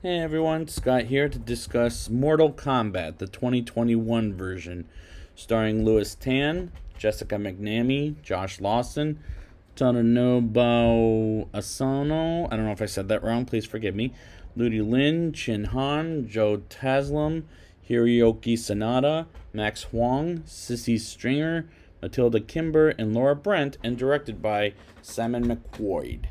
Hey everyone, Scott here to discuss Mortal Kombat, the 2021 version, starring Louis Tan, Jessica McNamee, Josh Lawson, Tadanobu Asano, I don't know if I said that wrong, please forgive me, Ludi Lin, Chin Han, Joe Taslim, Hiroyuki Sanada, Max Huang, Sissy Stringer, Matilda Kimber, and Laura Brent, and directed by Simon McQuoid.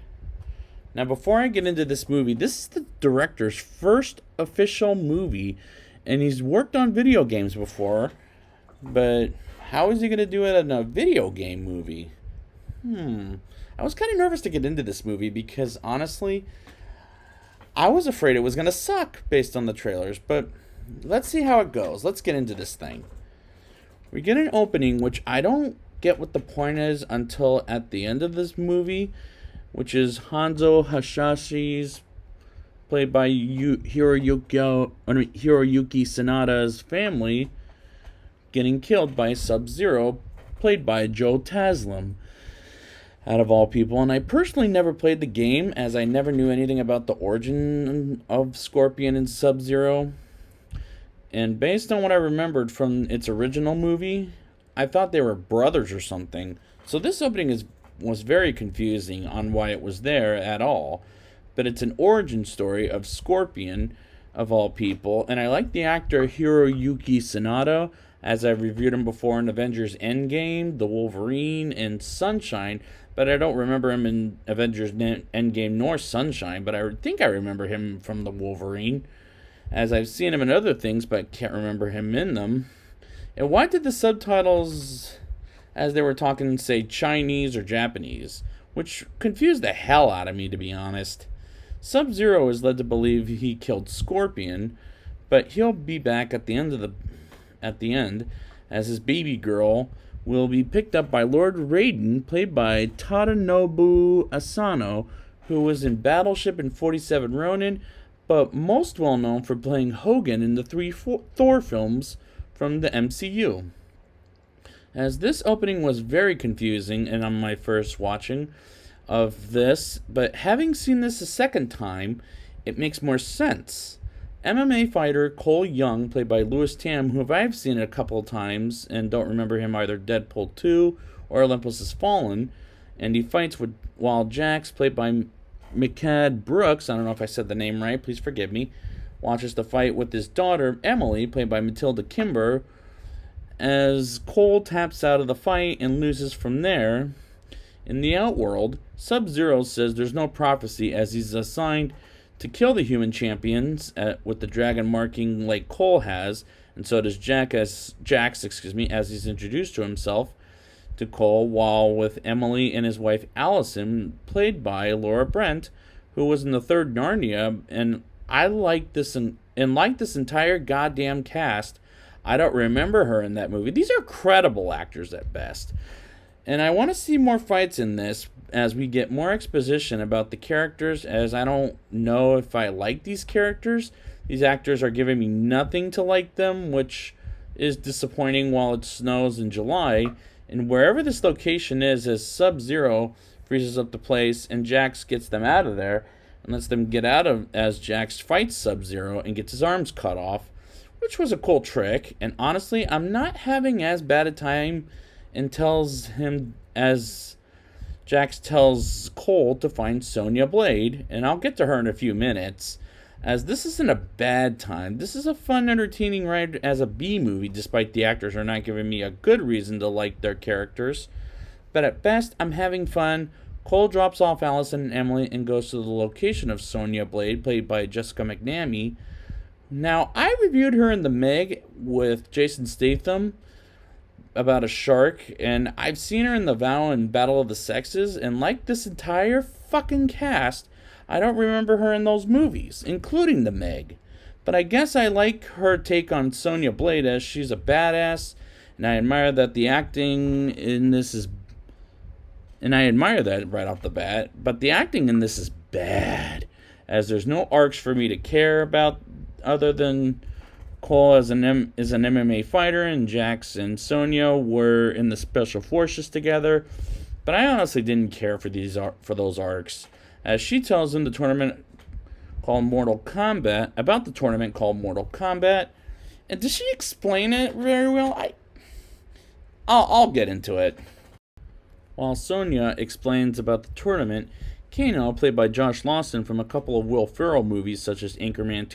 Now, before I get into this movie, this is the director's first official movie, and he's worked on video games before, but how is he going to do it in a video game movie? I was kind of nervous to get into this movie because, honestly, I was afraid it was going to suck based on the trailers, but let's see how it goes. Let's get into this thing. We get an opening, which I don't get what the point is until at the end of this movie, which is Hanzo Hasashi's, played by Hiroyuki Sanada's family, getting killed by Sub-Zero, played by Joe Taslim, out of all people. And I personally never played the game, as I never knew anything about the origin of Scorpion and Sub-Zero. And based on what I remembered from its original movie, I thought they were brothers or something. So this opening was very confusing on why it was there at all. But it's an origin story of Scorpion, of all people. And I like the actor Hiroyuki Sanada, as I've reviewed him before in Avengers Endgame, The Wolverine, and Sunshine. But I don't remember him in Avengers Endgame nor Sunshine. But I think I remember him from The Wolverine, as I've seen him in other things, but can't remember him in them. And why did the subtitles, as they were talking, say Chinese or Japanese? Which confused the hell out of me, to be honest. Sub-Zero is led to believe he killed Scorpion, but he'll be back at the end, as his baby girl will be picked up by Lord Raiden, played by Tadanobu Asano, who was in Battleship and 47 Ronin, but most well known for playing Hogan in the three Thor films from the MCU. As this opening was very confusing and on my first watching of this, but having seen this a second time, it makes more sense. MMA fighter Cole Young, played by Louis Tam, who I've seen a couple of times and don't remember him either Deadpool 2 or Olympus Has Fallen, and he fights with Wild Jax, played by Mikad Brooks, I don't know if I said the name right, please forgive me, watches the fight with his daughter Emily, played by Matilda Kimber, as Cole taps out of the fight and loses from there. In the Outworld, Sub-Zero says there's no prophecy, as he's assigned to kill the human champions with the dragon marking like Cole has, and so does Jax, as he's introduced to himself to Cole, while with Emily and his wife Allison, played by Laura Brent, who was in the third Narnia. And I like this like this entire goddamn cast. I don't remember her in that movie. These are credible actors at best. And I want to see more fights in this as we get more exposition about the characters, as I don't know if I like these characters. These actors are giving me nothing to like them, which is disappointing while it snows in July. And wherever this location is, as Sub-Zero freezes up the place and Jax gets them out of there and lets them get out of as Jax fights Sub-Zero and gets his arms cut off, which was a cool trick. And honestly, I'm not having as bad a time and tells him as Jax tells Cole to find Sonya Blade, and I'll get to her in a few minutes, as this isn't a bad time. This is a fun, entertaining ride as a B movie, despite the actors are not giving me a good reason to like their characters. But at best, I'm having fun. Cole drops off Allison and Emily and goes to the location of Sonya Blade, played by Jessica McNamee. Now, I reviewed her in The Meg with Jason Statham about a shark, and I've seen her in The Vow and Battle of the Sexes, and like this entire fucking cast, I don't remember her in those movies, including The Meg. But I guess I like her take on Sonya Blade, as she's a badass, and I admire that the acting in this is... And I admire that right off the bat, but the acting in this is bad, as there's no arcs for me to care about other than Cole is an MMA fighter, and Jax and Sonya were in the Special Forces together. But I honestly didn't care for those arcs, as she tells him the tournament called Mortal Kombat, about the tournament called Mortal Kombat. And does she explain it very well? I'll get into it. While Sonya explains about the tournament, Kano, played by Josh Lawson from a couple of Will Ferrell movies such as Anchorman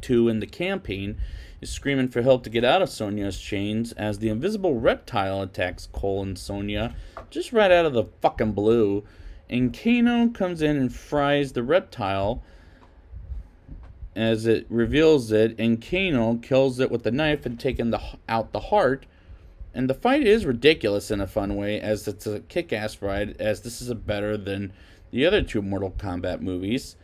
2 and The Campaign, is screaming for help to get out of Sonya's chains as the invisible reptile attacks Cole and Sonya just right out of the fucking blue. And Kano comes in and fries the reptile as it reveals it, and Kano kills it with the knife and taking out the heart. And the fight is ridiculous in a fun way, as it's a kick-ass fight, as this is better than the other two Mortal Kombat movies.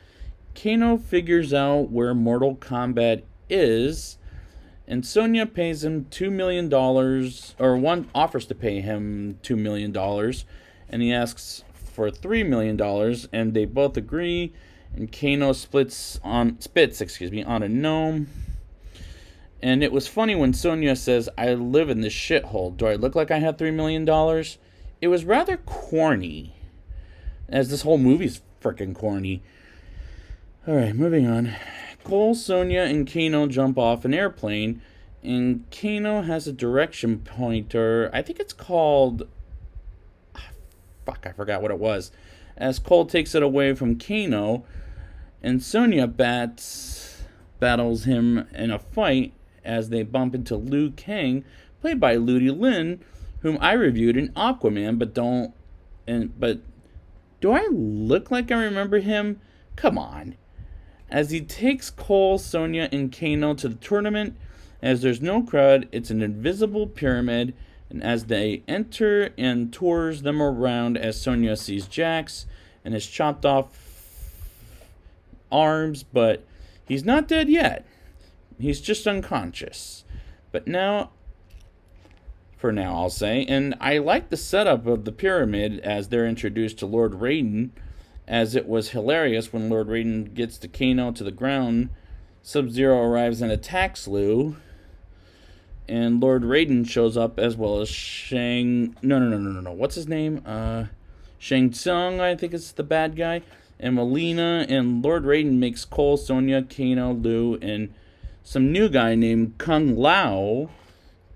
Kano figures out where Mortal Kombat is, and Sonya pays him $2 million, or one offers to pay him $2 million, and he asks for $3 million, and they both agree, and Kano spits on a gnome. And it was funny when Sonya says, "I live in this shithole. Do I look like I have $3 million?" It was rather corny, as this whole movie's freaking corny. Alright, moving on. Cole, Sonya, and Kano jump off an airplane, and Kano has a direction pointer. I think it's called... I forgot what it was. As Cole takes it away from Kano, and Sonya battles him in a fight as they bump into Liu Kang, played by Ludi Lin, whom I reviewed in Aquaman, but do I look like I remember him? Come on. As he takes Cole, Sonya, and Kano to the tournament, as there's no crowd, it's an invisible pyramid, and as they enter and tours them around, as Sonya sees Jax and his chopped off arms, but he's not dead yet. He's just unconscious. But for now, I'll say. And I like the setup of the pyramid as they're introduced to Lord Raiden, as it was hilarious when Lord Raiden gets to Kano to the ground. Sub-Zero arrives and attacks Liu, and Lord Raiden shows up as well as No. What's his name? Shang Tsung, I think is the bad guy. And Melina, and Lord Raiden makes Cole, Sonya, Kano, Liu, and some new guy named Kung Lao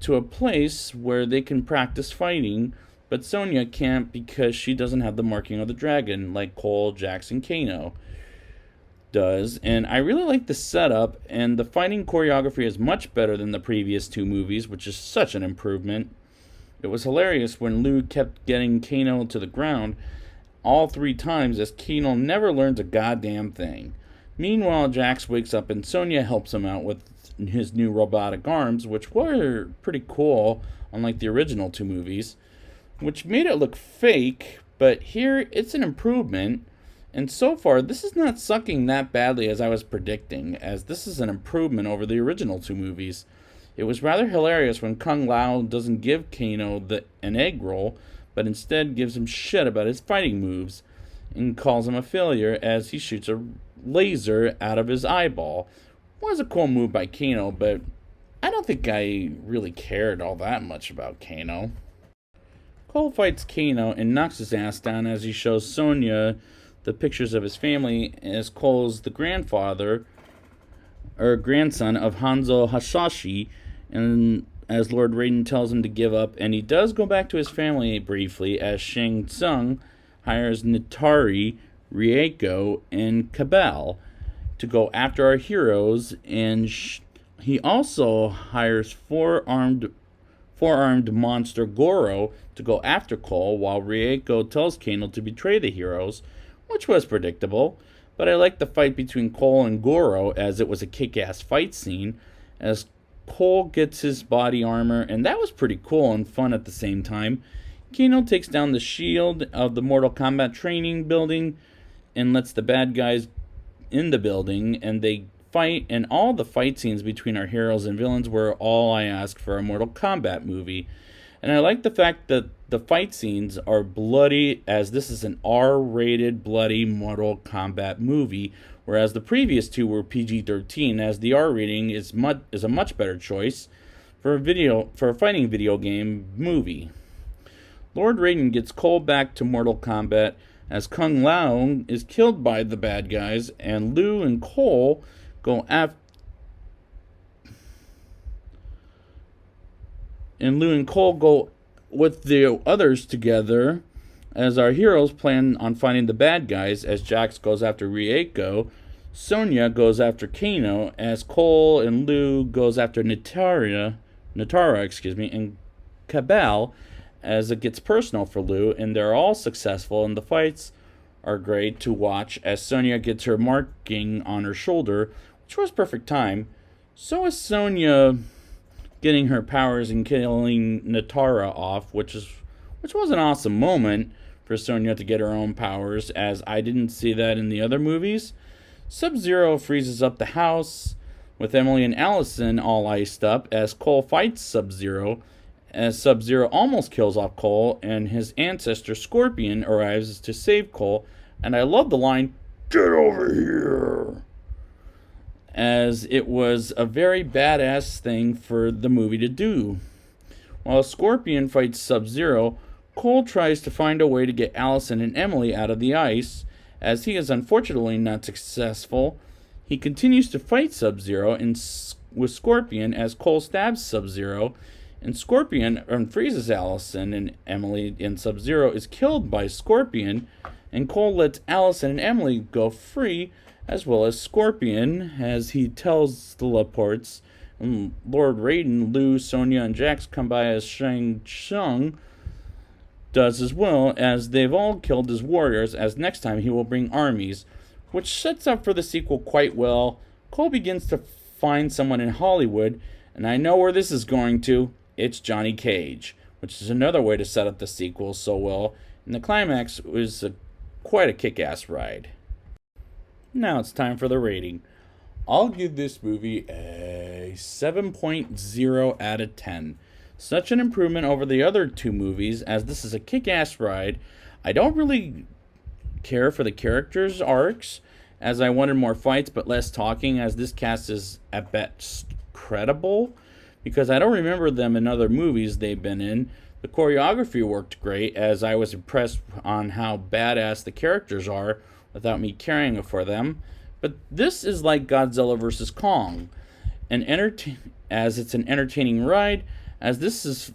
to a place where they can practice fighting, but Sonya can't because she doesn't have the marking of the dragon like Cole, Jax, and Kano does. And I really like the setup, and the fighting choreography is much better than the previous two movies, which is such an improvement. It was hilarious when Liu kept getting Kano to the ground all 3 times, as Kano never learns a goddamn thing. Meanwhile, Jax wakes up and Sonya helps him out with his new robotic arms, which were pretty cool, unlike the original 2 movies, which made it look fake, but here it's an improvement. And so far, this is not sucking that badly as I was predicting, as this is an improvement over the original 2 movies. It was rather hilarious when Kung Lao doesn't give Kano an egg roll, but instead gives him shit about his fighting moves, and calls him a failure as he shoots a laser out of his eyeball. Was a cool move by Kano, but I don't think I really cared all that much about Kano. Cole fights Kano and knocks his ass down as he shows Sonya the pictures of his family, as Cole's the grandson of Hanzo Hasashi, and as Lord Raiden tells him to give up, and he does go back to his family briefly as Shang Tsung hires Nitari, Rieko, and Cabal to go after our heroes, and he also hires four-armed monster Goro to go after Cole, while Rieko tells Kano to betray the heroes, which was predictable. But I liked the fight between Cole and Goro, as it was a kick-ass fight scene, as Cole gets his body armor, and that was pretty cool and fun at the same time. Kano takes down the shield of the Mortal Kombat training building and lets the bad guys in the building, and they fight, and all the fight scenes between our heroes and villains were all I asked for a Mortal Kombat movie. And I like the fact that the fight scenes are bloody, as this is an R-rated bloody Mortal Kombat movie, whereas the previous 2 were PG-13, as the R rating is a much better choice for a fighting video game movie. Lord Raiden gets Cole back to Mortal Kombat, as Kung Lao is killed by the bad guys, and Liu and Cole go after. And Liu and Cole go with the others together as our heroes plan on finding the bad guys, as Jax goes after Rieko, Sonya goes after Kano, as Cole and Liu goes after Natara, and Cabal, as it gets personal for Liu, and they're all successful, and the fights are great to watch as Sonya gets her marking on her shoulder, which was perfect time. So is Sonya getting her powers and killing Natara off, which was an awesome moment for Sonya to get her own powers, as I didn't see that in the other movies. Sub-Zero freezes up the house with Emily and Allison all iced up as Cole fights Sub-Zero, as Sub-Zero almost kills off Cole, and his ancestor Scorpion arrives to save Cole, and I love the line, "Get over here!" as it was a very badass thing for the movie to do. While Scorpion fights Sub-Zero, Cole tries to find a way to get Allison and Emily out of the ice, as he is unfortunately not successful. He continues to fight Sub-Zero with Scorpion as Cole stabs Sub-Zero, and Scorpion unfreezes Allison and Emily, and Sub-Zero is killed by Scorpion, and Cole lets Allison and Emily go free, as well as Scorpion, as he tells the Laportes, and Lord Raiden, Liu, Sonya, and Jax come by as Shang Tsung does as well, as they've all killed his warriors, as next time he will bring armies, which sets up for the sequel quite well. Cole begins to find someone in Hollywood, and I know where this is going to. It's Johnny Cage, which is another way to set up the sequel so well, and the climax was quite a kick-ass ride. Now it's time for the rating. I'll give this movie a 7.0 out of 10. Such an improvement over the other two movies, as this is a kick-ass ride. I don't really care for the characters' arcs, as I wanted more fights but less talking, as this cast is at best credible, because I don't remember them in other movies they've been in. The choreography worked great, as I was impressed on how badass the characters are without me caring for them. But this is like Godzilla vs. Kong, as it's an entertaining ride, as this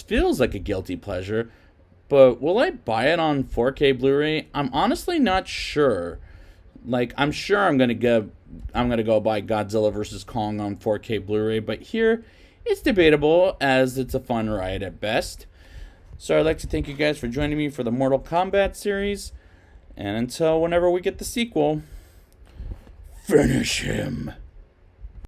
feels like a guilty pleasure. But will I buy it on 4K Blu-ray? I'm honestly not sure. I'm sure I'm gonna go buy Godzilla vs. Kong on 4K Blu-ray, but here it's debatable, as it's a fun ride at best. So I'd like to thank you guys for joining me for the Mortal Kombat series, and until whenever we get the sequel, finish him.